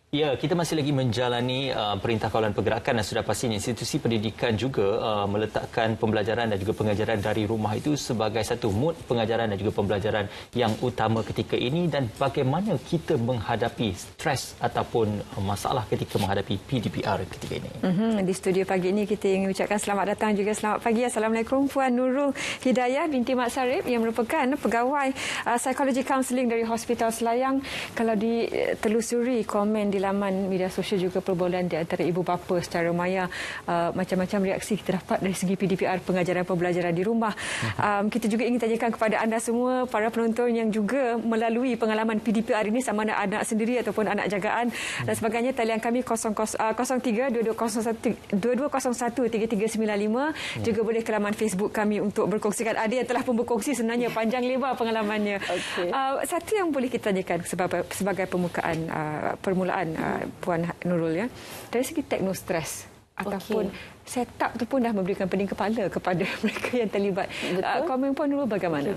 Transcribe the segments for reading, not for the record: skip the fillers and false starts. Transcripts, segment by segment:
Ya, kita masih lagi menjalani Perintah Kawalan Pergerakan dan sudah pastinya institusi pendidikan juga meletakkan pembelajaran dan juga pengajaran dari rumah itu sebagai satu mood pengajaran dan juga pembelajaran yang utama ketika ini dan bagaimana kita menghadapi stres ataupun masalah ketika menghadapi PDPR ketika ini. Di studio pagi ini kita ingin ucapkan selamat datang juga selamat pagi. Assalamualaikum Puan Nurul Hidayah binti Mat Sarip yang merupakan pegawai psikologi kaunseling dari Hospital Selayang. Kalau ditelusuri komen di laman media sosial juga perbualan di antara ibu bapa secara maya, macam-macam reaksi kita dapat dari segi PDPR pengajaran pembelajaran di rumah. Kita juga ingin tanyakan kepada anda semua para penonton yang juga melalui pengalaman PDPR ini sama ada anak sendiri ataupun anak jagaan dan sebagainya. Talian kami 03-2201-3395. Juga boleh ke laman Facebook kami untuk berkongsikan. Ada yang telah pun berkongsi sebenarnya panjang lebar pengalamannya. Satu yang boleh kita tanyakan sebagai pembukaan permulaan Puan Nurul, ya, dari segi teknostres ataupun setup tu pun dah memberikan pening kepala kepada mereka yang terlibat. Komen Puan Nurul bagaimana?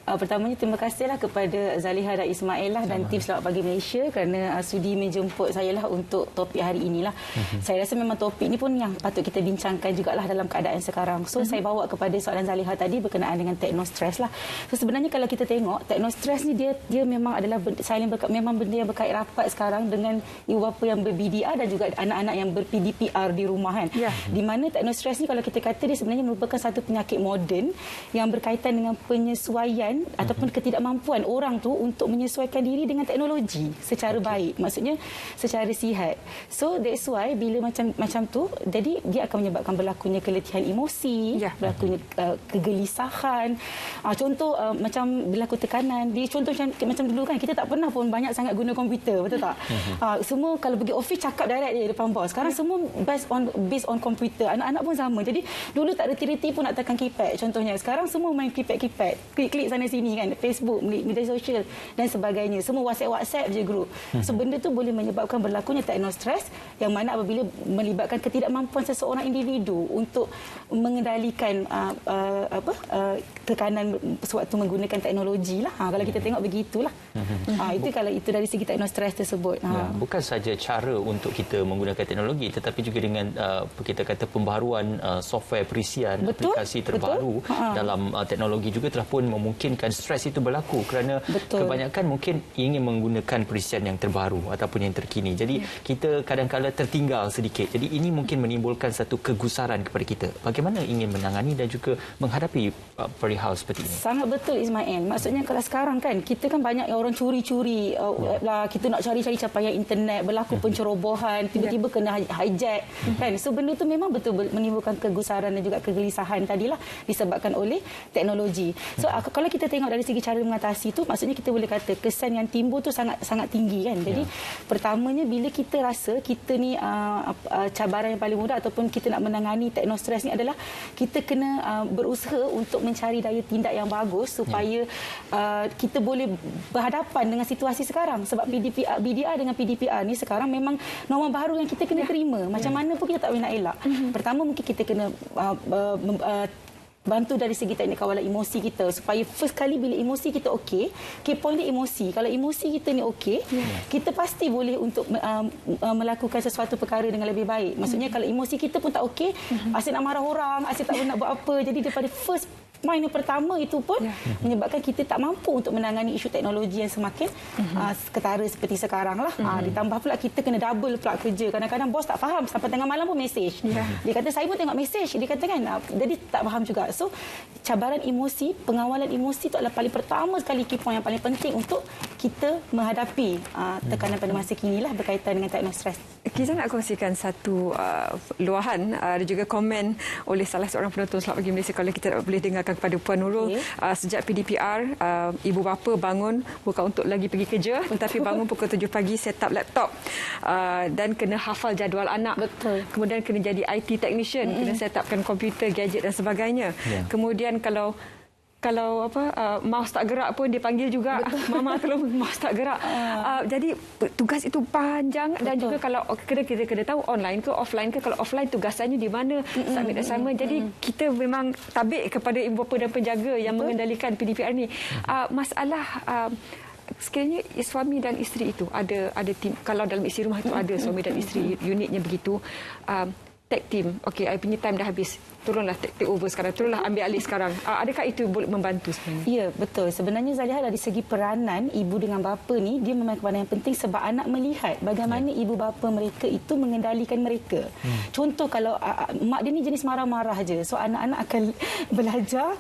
Pertamanya terima kasihlah kepada Zaliha dan Ismail lah dan tim Selamat Pagi Malaysia kerana sudi menjemput saya lah untuk topik hari inilah. Saya rasa memang topik ini pun yang patut kita bincangkan jugalah dalam keadaan sekarang. So saya bawa kepada soalan Zaliha tadi berkenaan dengan teknostres lah. So sebenarnya kalau kita tengok teknostres ni dia memang adalah memang benda yang berkait rapat sekarang dengan ibu bapa yang ber-BDR dan juga anak-anak yang ber-PDPR di rumah kan. Di mana teknostres ni kalau kita kata dia sebenarnya merupakan satu penyakit moden yang berkaitan dengan penyesuaian ataupun ketidakmampuan orang tu untuk menyesuaikan diri dengan teknologi secara baik, maksudnya secara sihat. So that's why bila macam tu, jadi dia akan menyebabkan berlakunya keletihan emosi, berlakunya kegelisahan. Contoh macam berlaku tekanan. Dia contoh macam dulu kan kita tak pernah pun banyak sangat guna komputer, betul tak? Semua kalau pergi office cakap direct dia depan bos. Sekarang semua based on komputer. Anak-anak pun sama. Jadi dulu tak reti-reti pun nak tekan keypad contohnya. Sekarang semua main keypad. Klik-klik sana sini kan, Facebook, media sosial dan sebagainya. Semua WhatsApp je grup. So benda tu boleh menyebabkan berlakunya teknostres yang mana apabila melibatkan ketidakmampuan seseorang individu untuk mengendalikan tekanan sewaktu menggunakan teknologi lah. Kalau kita tengok begitulah. Itu kalau itu dari segi teknostres tersebut. Bukan saja cara untuk kita menggunakan teknologi tetapi juga dengan kita kata pembaharuan software perisian aplikasi terbaru dalam teknologi juga telah pun memungkinkan stres itu berlaku kerana kebanyakan mungkin ingin menggunakan perisian yang terbaru ataupun yang terkini. Jadi kita kadang-kadang tertinggal sedikit. Jadi ini mungkin menimbulkan satu kegusaran kepada kita. Bagaimana ingin menangani dan juga menghadapi perihal seperti ini? Sangat betul Ismail. Maksudnya kalau sekarang kan kita kan banyak orang curi-curi kita nak cari-cari capaian internet, berlaku pencerobohan, tiba-tiba kena hijack kan. So benda tu memang betul menimbulkan kegusaran dan juga kegelisahan tadilah disebabkan oleh teknologi. So kalau kita tengok dari segi cara mengatasi tu, maksudnya kita boleh kata kesan yang timbul tu sangat tinggi kan. Jadi pertamanya bila kita rasa kita ni cabaran yang paling mudah ataupun kita nak menangani teknostres ni adalah kita kena berusaha untuk mencari daya tindak yang bagus supaya kita boleh berhadapan dengan situasi sekarang. Sebab BDR dengan PDPR ni sekarang memang norma baru yang kita kena terima. Macam mana pun kita tak boleh nak elak. Pertama mungkin kita kena bantu dari segi teknik kawalan emosi kita supaya first kali bila emosi kita okey, key point dia emosi. Kalau emosi kita ni okey, kita pasti boleh untuk melakukan sesuatu perkara dengan lebih baik. Maksudnya kalau emosi kita pun tak okey, asyik nak marah orang, asyik tak boleh nak buat apa. Jadi daripada first point yang pertama itu pun menyebabkan kita tak mampu untuk menangani isu teknologi yang semakin ketara seperti sekarang lah. Ditambah pula kita kena double pula kerja. Kadang-kadang bos tak faham sampai tengah malam pun mesej. Dia kata saya pun tengok mesej. Dia kata kan, jadi tak faham juga. So cabaran emosi, pengawalan emosi itu adalah paling pertama sekali key point yang paling penting untuk kita menghadapi tekanan pada masa kini lah berkaitan dengan teknostres. Kita nak kongsikan satu luahan ada juga komen oleh salah seorang penonton Selamat Pagi Malaysia. Kalau kita boleh dengarkan kepada Puan Nurul, sejak PDPR ibu bapa bangun bukan untuk lagi pergi kerja tetapi bangun pukul 7 pagi set up laptop dan kena hafal jadual anak. Kemudian kena jadi IT technician, kena set upkan komputer, gadget dan sebagainya. Kemudian kalau mouse tak gerak pun dia panggil juga, mama tolong mouse tak gerak. Jadi tugas itu panjang dan juga kalau kita kena tahu online ke offline ke. Kalau offline tugasannya di mana, submit assignment. Jadi kita memang tabik kepada ibu bapa dan penjaga yang mengendalikan PDPR ni. Masalah sekiranya suami dan isteri itu ada tim, kalau dalam isi rumah itu ada suami dan isteri unitnya begitu, tag team. Okey, I punya time dah habis. Tolonglah take over sekarang. Tolonglah ambil alih sekarang. Adakah itu boleh membantu sebenarnya? Ya, betul. Sebenarnya Zaliha dari segi peranan ibu dengan bapa ni, dia memainkan peranan yang penting sebab anak melihat bagaimana ibu bapa mereka itu mengendalikan mereka. Contoh kalau mak dia ni jenis marah-marah je. So anak-anak akan belajar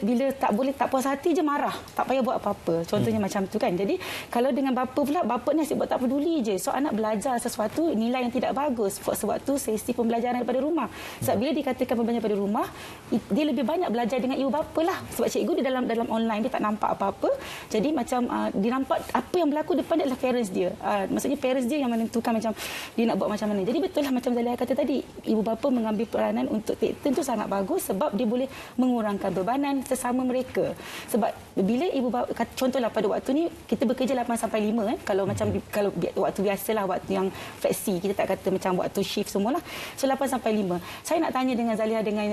bila tak puas hati je marah. Tak payah buat apa-apa. Contohnya macam tu kan. Jadi kalau dengan bapa pula, bapa ni asyik buat tak peduli je. So anak belajar sesuatu nilai yang tidak bagus sebab tu sesi pembelajaran daripada rumah. Sebab bila dikatakan pembelajaran daripada rumah, dia lebih banyak belajar dengan ibu bapa lah. Sebab cikgu dia dalam online dia tak nampak apa-apa. Jadi macam dia nampak apa yang berlaku depan dia adalah parents dia. Maksudnya parents dia yang menentukan macam dia nak buat macam mana. Jadi betul lah macam Zaliha kata tadi, ibu bapa mengambil peranan untuk take turn tu sangat bagus sebab dia boleh mengurangkan bebanan sesama mereka. Sebab bila ibu bapa, contohlah pada waktu ni kita bekerja 8 sampai 5 kan. Kalau waktu biasalah, waktu yang fleksi, kita tak kata macam waktu shift semualah. So 8 sampai 5. Saya nak tanya dengan Zaliha dengan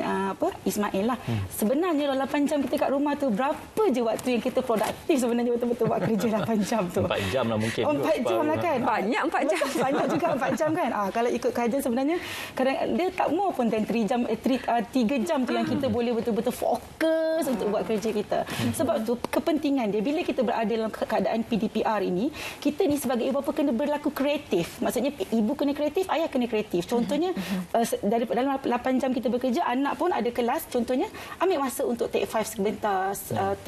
Ismail lah. Sebenarnya 8 jam kita kat rumah tu, berapa je waktu yang kita produktif sebenarnya betul-betul buat kerja 8 jam tu? 4 jam lah mungkin. 4 jam lah kan. Banyak 4 jam. Banyak juga 4 jam kan. Kalau ikut kajian sebenarnya kadang dia tak more pun 3 jam tu yang kita boleh betul-betul fokus untuk buat kerja kita. Sebab tu kepentingan dia bila kita berada dalam keadaan PDPR ini, kita ni sebagai ibu bapa kena berlaku kreatif. Maksudnya ibu kena kreatif, ayah kena kreatif. Contohnya dalam 8 jam kita bekerja, anak pun ada kelas, contohnya ambil masa untuk take 5 sebentar, 10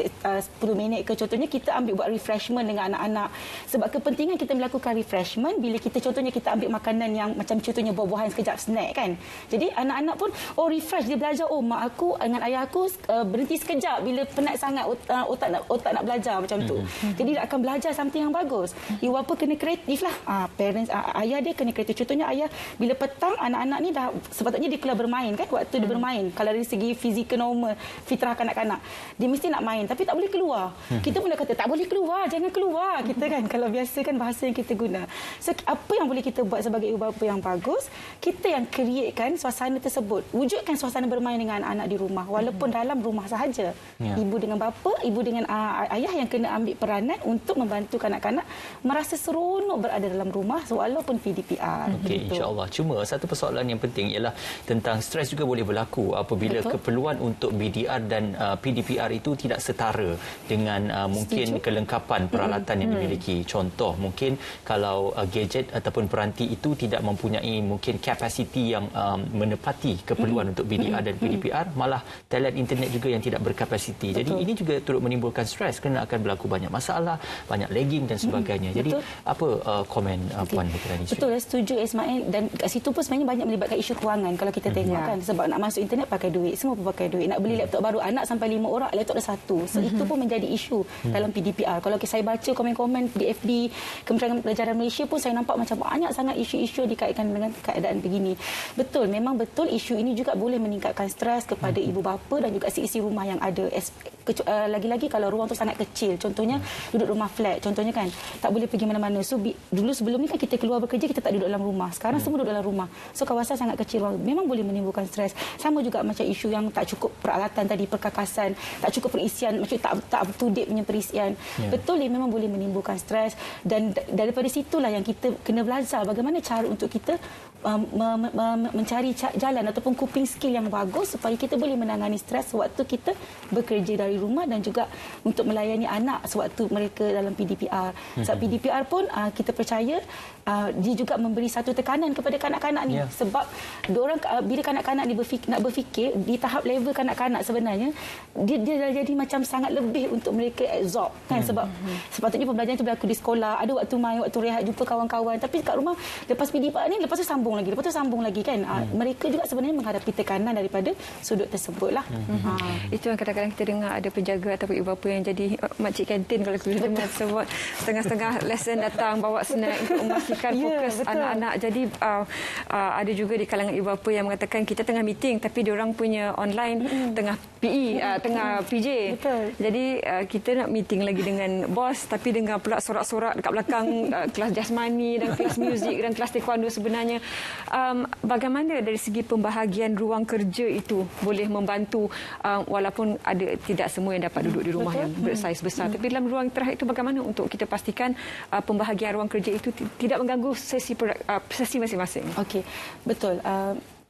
minit ke, contohnya kita ambil buat refreshment dengan anak-anak. Sebab kepentingan kita melakukan refreshment bila kita contohnya kita ambil makanan yang macam contohnya buah-buahan sekejap, snack kan. Jadi anak-anak pun refresh, dia belajar, mak aku dengan ayah aku berhenti sekejap bila penat sangat otak nak belajar macam tu. Jadi dia akan belajar something yang bagus. Ibu bapa kena kreatif lah. Parents, ayah dia kena kreatif. Contohnya ayah bila petang anak-anak ni dah sepatutnya dia keluar bermain kan, waktu dia bermain. Kalau dari segi fizikal normal, fitrah kanak-kanak, dia mesti nak main tapi tak boleh keluar. Kita pun dah kata tak boleh keluar, jangan keluar. Kita kan kalau biasa kan bahasa yang kita guna. So apa yang boleh kita buat sebagai ibu bapa yang bagus, kita yang createkan suasana tersebut. Wujudkan suasana bermain dengan anak-anak di rumah walaupun dalam rumah sahaja. Ibu dengan bapa, ibu dengan ayah yang kena ambil peranan untuk membantu kanak-kanak merasa seronok berada dalam rumah walaupun PDPR. Okey, insya-Allah. Cuma satu persoalan yang penting ialah tentang stres juga boleh berlaku apabila keperluan untuk BDR dan PDPR itu tidak setara dengan mungkin kelengkapan peralatan yang dimiliki. Contoh, mungkin kalau gadget ataupun peranti itu tidak mempunyai mungkin kapasiti yang menepati keperluan untuk BDR dan PDPR, malah talian internet juga yang tidak berkapasiti. Jadi ini juga turut menimbulkan stres kerana akan berlaku banyak masalah, banyak lagging dan sebagainya. Jadi apa komen Puan berkenaan isu? Betul, setuju Ismail, dan kat situ pun sebenarnya banyak melibatkan isu kewangan kalau kita tengok kan. Sebab nak masuk internet pakai duit, semua pun pakai duit. Nak beli laptop baru, anak sampai 5 orang, laptop dah 1. So itu pun menjadi isu dalam PDPR. Kalau saya baca komen-komen di FB Kementerian Pelajaran Malaysia pun saya nampak macam banyak sangat isu-isu dikaitkan dengan keadaan begini. Betul, memang betul isu ini juga boleh meningkatkan stres kepada ibu bapa dan juga isi rumah yang ada. Lagi-lagi kalau ruang tu sangat kecil, contohnya duduk rumah flat, contohnya kan tak boleh pergi mana-mana. So dulu sebelum ni kan kita keluar bekerja, kita tak duduk dalam rumah. Sekarang semua duduk dalam rumah. So kawasan sangat kecil, memang boleh menimbulkan stres. Sama juga macam isu yang tak cukup peralatan tadi, perkakasan, tak cukup perisian, macam tak up to date punya perisian. Betul, dia memang boleh menimbulkan stres, dan daripada situlah yang kita kena belajar bagaimana cara untuk kita mencari jalan ataupun coping skill yang bagus supaya kita boleh menangani stres sewaktu kita bekerja dari rumah dan juga untuk melayani anak sewaktu mereka dalam PDPR. Sebab PDPR pun kita percaya dia juga memberi satu tekanan kepada kanak-kanak ni. Sebab diorang bila kanak-kanak ni nak berfikir di tahap level kanak-kanak, sebenarnya dia dah jadi macam sangat lebih untuk mereka absorb kan. Sebab sepatutnya pembelajaran itu berlaku di sekolah, ada waktu main, waktu rehat, jumpa kawan-kawan, tapi kat rumah lepas PDPR ni, lepas tu sambung lagi kan. Mereka juga sebenarnya menghadapi tekanan daripada sudut tersebutlah. Itu yang kadang-kadang kita dengar ada penjaga ataupun ibu bapa yang jadi makcik kantin kalau kita dengar sebut setengah-setengah lesson datang bawa snack untuk memastikan fokus anak-anak. Jadi ada juga di kalangan ibu bapa yang mengatakan kita tengah meeting tapi diorang punya online tengah PE, tengah PJ. Jadi kita nak meeting lagi dengan bos tapi dengar pula sorak-sorak dekat belakang kelas jasmani dan kelas muzik dan kelas taekwondo. Sebenarnya bagaimana dari segi pembahagian ruang kerja itu boleh membantu walaupun tidak semua yang dapat duduk di rumah yang bersaiz besar, tapi dalam ruang istirahat itu bagaimana untuk kita pastikan pembahagian ruang kerja itu tidak mengganggu sesi masing-masing? Okey, betul.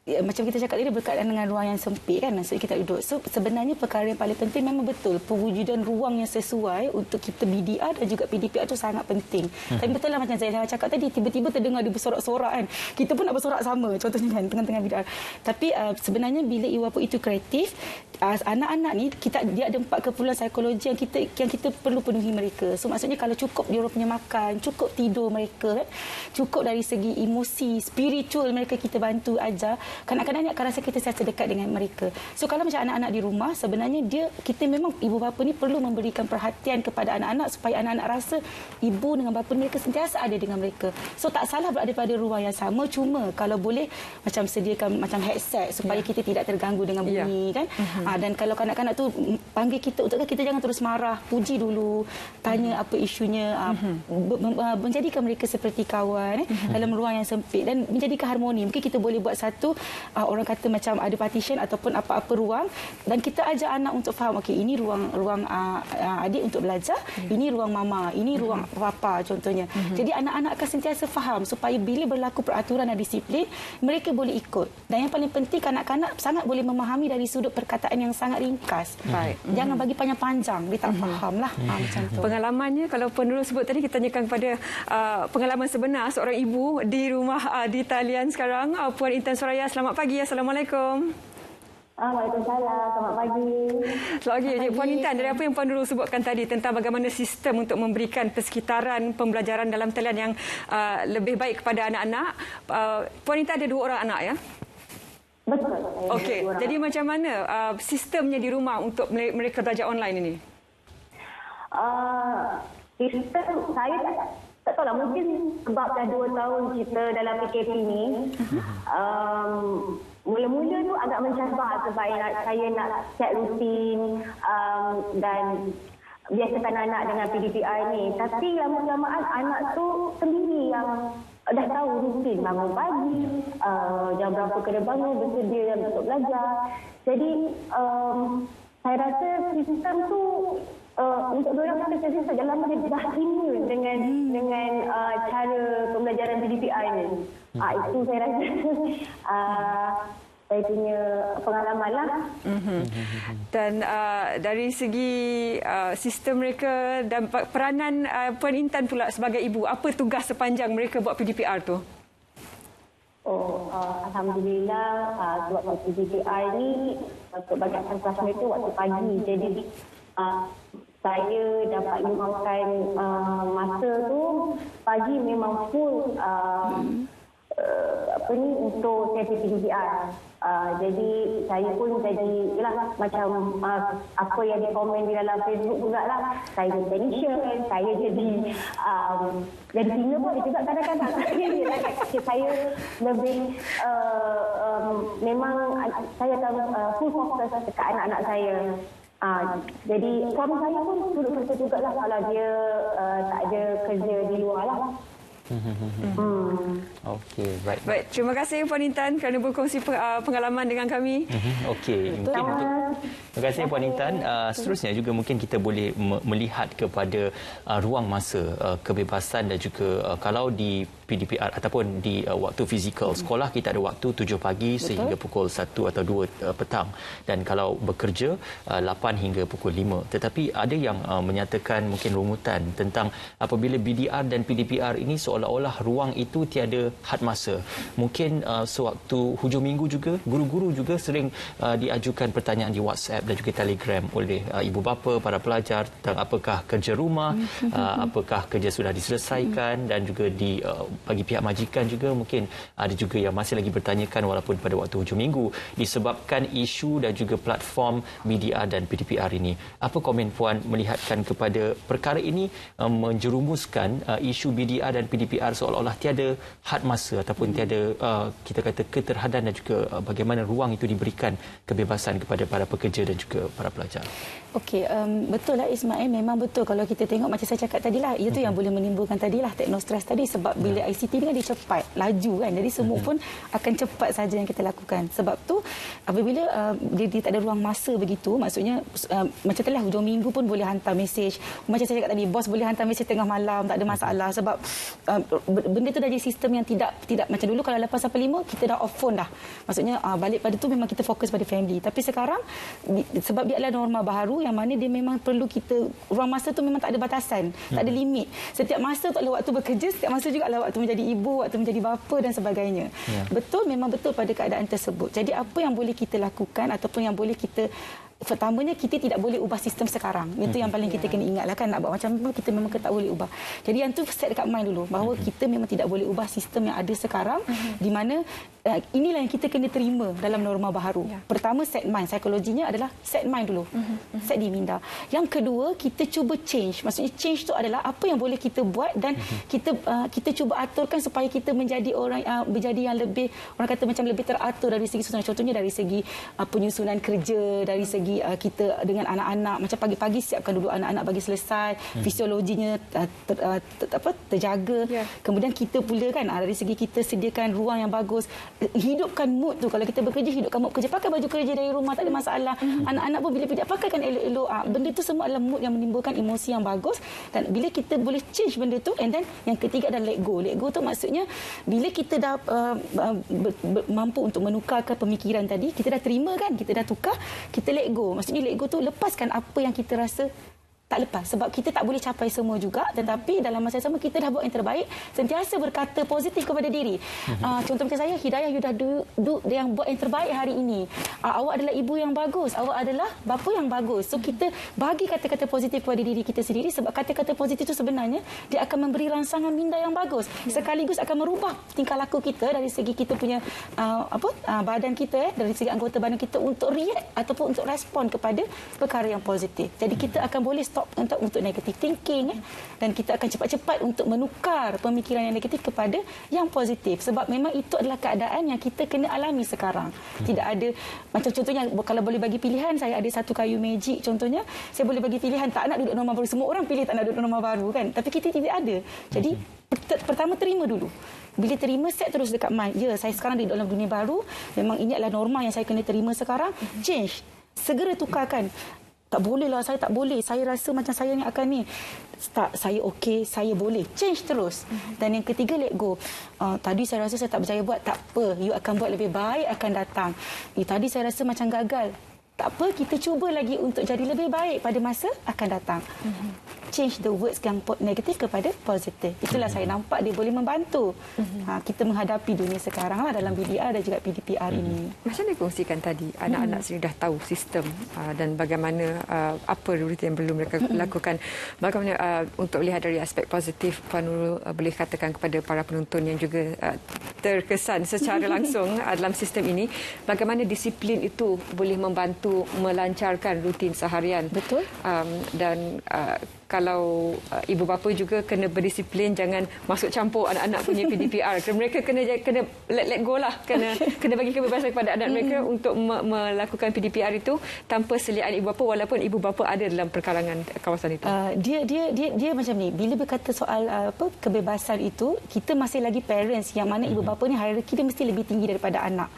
Macam kita cakap tadi berkaitan dengan ruang yang sempit kan, maksud kita duduk. So sebenarnya perkara yang paling penting memang betul pewujudan ruang yang sesuai untuk kita BDR dan juga PDPR itu sangat penting. Tapi betul lah macam saya cakap tadi, tiba-tiba terdengar dia bersorak-sorak kan. Kita pun nak bersorak sama contohnya kan tengah-tengah BDR. Tapi sebenarnya bila walaupun itu kreatif, anak-anak ni dia ada 4 keperluan psikologi yang kita perlu penuhi mereka. So maksudnya kalau cukup dia orang punya makan, cukup tidur mereka kan, cukup dari segi emosi, spiritual mereka kita bantu ajar, kanak-kanak ni akan rasa kita sentiasa dekat dengan mereka. So kalau macam anak-anak di rumah, sebenarnya kita memang ibu bapa ni perlu memberikan perhatian kepada anak-anak supaya anak-anak rasa ibu dengan bapa mereka sentiasa ada dengan mereka. So tak salah berada pada ruang yang sama, cuma kalau boleh macam sediakan macam headset supaya kita tidak terganggu dengan bunyi kan. Dan kalau kanak-kanak tu panggil kita, kita jangan terus marah, puji dulu, tanya apa isunya, menjadikan mereka seperti kawan dalam ruang yang sempit dan menjadikan harmoni. Mungkin kita boleh buat satu orang kata macam ada partition ataupun apa-apa ruang dan kita ajak anak untuk faham, okey, ini ruang adik untuk belajar, ini ruang mama, ini ruang papa contohnya. Jadi anak-anak akan sentiasa faham supaya bila berlaku peraturan dan disiplin mereka boleh ikut. Dan yang paling penting, kanak-kanak sangat boleh memahami dari sudut perkataan yang sangat ringkas. Baik. Jangan bagi panjang-panjang, dia tak faham lah. Macam tu. Pengalamannya, kalau penulis sebut tadi, kita tanyakan kepada pengalaman sebenar seorang ibu di rumah di talian sekarang, Puan Intan Soraya. Selamat pagi. Assalamualaikum. Waalaikumsalam. Selamat pagi. Selamat pagi. Puan Intan, dari apa yang Puan Nurul sebutkan tadi tentang bagaimana sistem untuk memberikan persekitaran pembelajaran dalam talian yang lebih baik kepada anak-anak, Puan Intan ada 2 orang anak ya? Betul. Okey, jadi macam mana sistemnya di rumah untuk mereka belajar online ini? Sistem saya tak tahu lah, mungkin sebab dah 2 tahun kita dalam PKP ni, mula-mula tu agak mencabar sebab saya nak set rutin dan biasakan anak dengan PDPR ni. Tapi lama-lamaan anak tu sendiri yang dah tahu rutin bangun pagi, jam berapa kena bangun, bersedia untuk belajar. Jadi saya rasa sistem tu untuk diorang kata saja lama dia dah immune dengan cara pembelajaran PDPR ni. Itu saya rasa saya punya pengalaman lah. Dan dari segi sistem mereka dan peranan Puan Intan pula sebagai ibu, apa tugas sepanjang mereka buat PDPR tu? Alhamdulillah, buat PDPR ni untuk banyakkan kelas mereka waktu pagi. Jadi saya dapat luangkan masa tu pagi memang full untuk sesi PDPR. Jadi saya pun jadi macam apa yang dikomen di dalam Facebook jugalah. Saya jadi tension, saya jadi singa pun juga kadang-kadang. Saya lebih memang saya akan full fokus dekat anak-anak saya. Jadi suami saya pun duduk kerja jugalah kalau dia tak ada kerja di luar lah. Okey, baik. Baik, terima kasih Puan Intan kerana berkongsi pengalaman dengan kami. Okey, terima kasih Puan Intan. Seterusnya juga mungkin kita boleh melihat kepada ruang masa, kebebasan dan juga kalau di PDPR ataupun di waktu fizikal sekolah kita ada waktu 7 pagi sehingga pukul 1 atau 2 petang, dan kalau bekerja 8 hingga pukul 5. Tetapi ada yang menyatakan mungkin rungutan tentang apabila BDR dan PDPR ini seolah-olah ruang itu tiada had masa. Mungkin sewaktu hujung minggu juga guru-guru juga sering diajukan pertanyaan di WhatsApp dan juga Telegram oleh ibu bapa, para pelajar tentang apakah kerja rumah, apakah kerja sudah diselesaikan, dan juga bagi pihak majikan juga mungkin ada juga yang masih lagi bertanyakan walaupun pada waktu hujung minggu disebabkan isu dan juga platform BDR dan PDPR ini. Apa komen Puan melihatkan kepada perkara ini menjerumuskan isu BDR dan PDPR seolah-olah tiada had masa ataupun tiada kita kata keterhadan dan juga bagaimana ruang itu diberikan kebebasan kepada para pekerja dan juga para pelajar. Okey, betul lah Ismail, memang betul kalau kita tengok macam saya cakap tadilah, itu yang boleh menimbulkan tadilah teknostres tadi, sebab bila ICT ni kan dia cepat, laju kan. Jadi semua pun akan cepat saja yang kita lakukan. Sebab tu apabila dia tak ada ruang masa begitu, maksudnya macam itulah hujung minggu pun boleh hantar mesej. Macam saya cakap tadi, bos boleh hantar mesej tengah malam, tak ada masalah. Sebab benda tu dah jadi sistem yang tidak macam dulu kalau lepas sampai 5 kita dah off phone dah. Maksudnya balik pada tu memang kita fokus pada family. Tapi sekarang sebab dia adalah norma baharu yang mana dia memang perlu kita, ruang masa tu memang tak ada batasan, tak ada limit. Setiap masa tu adalah waktu bekerja, setiap masa juga adalah waktu menjadi ibu, waktu menjadi bapa dan sebagainya. Betul, memang betul pada keadaan tersebut. Jadi apa yang boleh kita lakukan ataupun yang boleh kita, pertamanya kita tidak boleh ubah sistem sekarang. Itu yang paling kita kena ingatlah kan, nak buat macam mana kita memang tak boleh ubah. Jadi yang tu set dekat mind dulu bahawa kita memang tidak boleh ubah sistem yang ada sekarang, di mana inilah yang kita kena terima dalam norma baharu. Pertama, set mind. Psikologinya adalah set mind dulu. Set di minda. Yang kedua, kita cuba change. Maksudnya change tu adalah apa yang boleh kita buat dan kita cuba aturkan supaya kita menjadi orang menjadi yang lebih, orang kata macam lebih teratur dari segi susunan. Contohnya dari segi penyusunan kerja, dari segi kita dengan anak-anak, macam pagi-pagi siapkan dulu anak-anak bagi selesai, fisiologinya terjaga. Kemudian kita pula kan dari segi kita sediakan ruang yang bagus, hidupkan mood tu. Kalau kita bekerja, hidupkan mood kerja, pakai baju kerja dari rumah, tak ada masalah. Anak-anak pun bila pijak pakaikan elok-elok. Benda tu semua adalah mood yang menimbulkan emosi yang bagus, dan bila kita boleh change benda tu, and then yang ketiga adalah let go. Let go tu maksudnya bila kita dah mampu untuk menukarkan pemikiran tadi, kita dah terima kan, kita dah tukar, kita let go. Maksudnya let go tu lepaskan apa yang kita rasa tak lepas. Sebab kita tak boleh capai semua juga, tetapi dalam masa yang sama kita dah buat yang terbaik, sentiasa berkata positif kepada diri. Contoh macam saya, Hidayah, you dah yang buat yang terbaik hari ini. Awak adalah ibu yang bagus, awak adalah bapa yang bagus. So kita bagi kata-kata positif kepada diri kita sendiri, sebab kata-kata positif itu sebenarnya dia akan memberi rangsangan minda yang bagus. Sekaligus akan merubah tingkah laku kita dari segi kita punya badan kita, dari segi anggota badan kita untuk react ataupun untuk respon kepada perkara yang positif. Jadi kita akan boleh stop untuk negative thinking, dan kita akan cepat-cepat untuk menukar pemikiran yang negatif kepada yang positif, sebab memang itu adalah keadaan yang kita kena alami sekarang. Tidak ada macam contohnya, kalau boleh bagi pilihan, saya ada satu kayu magic contohnya, saya boleh bagi pilihan tak nak duduk norma baru. Semua orang pilih tak nak duduk norma baru kan, tapi kita tidak ada. Jadi pertama terima dulu. Bila terima, set terus dekat mind, ya saya sekarang di dalam dunia baru, memang ini adalah norma yang saya kena terima sekarang. Change, segera tukarkan. Tak boleh lah, saya tak boleh. Saya rasa macam saya ni akan ni. Tak, saya okey, saya boleh. Change terus. Dan yang ketiga, let go. Tadi saya rasa saya tak berjaya buat, tak apa. You akan buat lebih baik, akan datang. Tadi saya rasa macam gagal. Tak apa, kita cuba lagi untuk jadi lebih baik pada masa akan datang. Change the words yang negatif kepada positif. Itulah saya nampak dia boleh membantu kita menghadapi dunia sekarang lah dalam BDR dan juga PDPR ini. Macam mana kongsikan tadi, anak-anak sendiri dah tahu sistem dan bagaimana apa rutin yang perlu mereka lakukan. Bagaimana untuk melihat dari aspek positif, Puan Nurul boleh katakan kepada para penonton yang juga terkesan secara langsung dalam sistem ini, bagaimana disiplin itu boleh membantu melancarkan rutin seharian. Betul. Dan kalau ibu bapa juga kena berdisiplin, jangan masuk campur anak-anak punya PDPR. Mereka kena let go lah, kena bagi kebebasan kepada anak mereka untuk melakukan PDPR itu tanpa selian ibu bapa, walaupun ibu bapa ada dalam perkarangan kawasan itu. Dia macam ni, bila berkata soal kebebasan itu, kita masih lagi parents, yang mana ibu bapa ni hierarki dia mesti lebih tinggi daripada anak.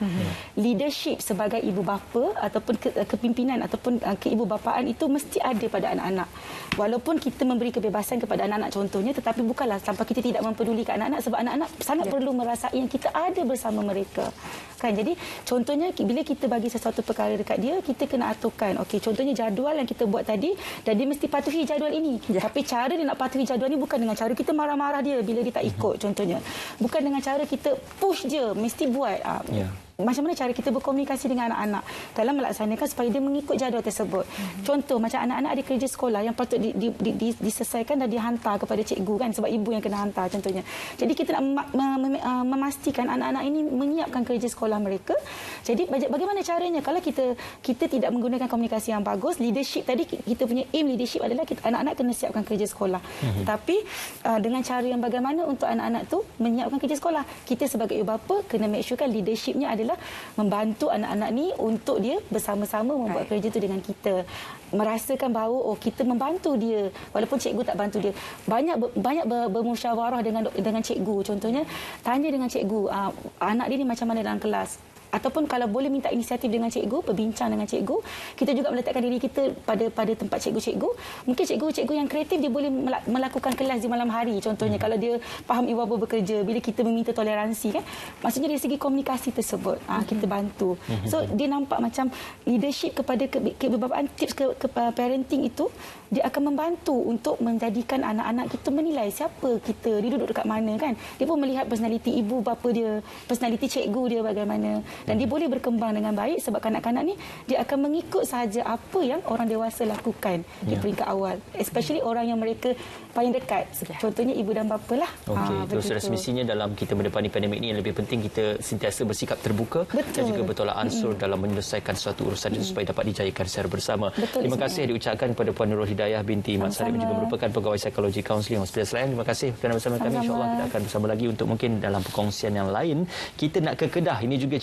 Leadership sebagai ibu bapa ataupun kepimpinan ataupun keibubapaan itu mesti ada pada anak-anak. Walaupun kita memberi kebebasan kepada anak-anak contohnya, tetapi bukanlah tanpa kita tidak mempedulikan anak-anak, sebab anak-anak sangat perlu merasai yang kita ada bersama mereka. Kan? Jadi contohnya bila kita bagi sesuatu perkara dekat dia, kita kena aturkan. Okey, contohnya jadual yang kita buat tadi, dan dia mesti patuhi jadual ini. Tapi cara dia nak patuhi jadual ini bukan dengan cara kita marah-marah dia bila dia tak ikut contohnya. Bukan dengan cara kita push dia mesti buat. Macam mana cara kita berkomunikasi dengan anak-anak dalam melaksanakan supaya dia mengikut jadual tersebut. Contoh macam anak-anak ada kerja sekolah yang patut diselesaikan dan dihantar kepada cikgu kan, sebab ibu yang kena hantar contohnya. Jadi kita nak memastikan anak-anak ini menyiapkan kerja sekolah mereka. Jadi bagaimana caranya kalau kita tidak menggunakan komunikasi yang bagus, leadership tadi kita punya aim leadership adalah anak-anak kena siapkan kerja sekolah. Tapi dengan cara yang bagaimana untuk anak-anak tu menyiapkan kerja sekolah, kita sebagai ibu bapa kena make sure kan leadershipnya adalah adalah membantu anak-anak ni untuk dia bersama-sama membuat kerja tu dengan kita. Merasakan bahawa kita membantu dia walaupun cikgu tak bantu dia. Banyak bermusyawarah dengan cikgu. Contohnya tanya dengan cikgu, anak dia ni macam mana dalam kelas. Ataupun kalau boleh minta inisiatif dengan cikgu, berbincang dengan cikgu, kita juga meletakkan diri kita pada tempat cikgu-cikgu. Mungkin cikgu-cikgu yang kreatif dia boleh melakukan kelas di malam hari. Contohnya kalau dia faham ibu bapa bekerja, bila kita meminta toleransi kan, maksudnya dari segi komunikasi tersebut kita bantu. So dia nampak macam leadership kepada kebabaan tips ke parenting itu dia akan membantu untuk menjadikan anak-anak kita menilai siapa kita, dia duduk dekat mana kan. Dia pun melihat personaliti ibu bapa dia, personaliti cikgu dia bagaimana. Dan dia boleh berkembang dengan baik sebab kanak-kanak ni dia akan mengikut sahaja apa yang orang dewasa lakukan di peringkat awal. Especially orang yang mereka paling dekat. Contohnya ibu dan bapa lah. Okey, itu sudah semestinya dalam kita mendepani pandemik ini yang lebih penting kita sentiasa bersikap terbuka dan juga bertolak ansur dalam menyelesaikan suatu urusan itu supaya dapat dijayakan secara bersama. Terima kasih diucapkan kepada Puan Nurul Hidayah binti Mat Sarip juga merupakan pegawai psikologi kaunseling Hospital Selayang. Terima kasih kerana bersama kami. InsyaAllah kita akan bersama lagi untuk mungkin dalam perkongsian yang lain. Kita nak ke Kedah. Ini juga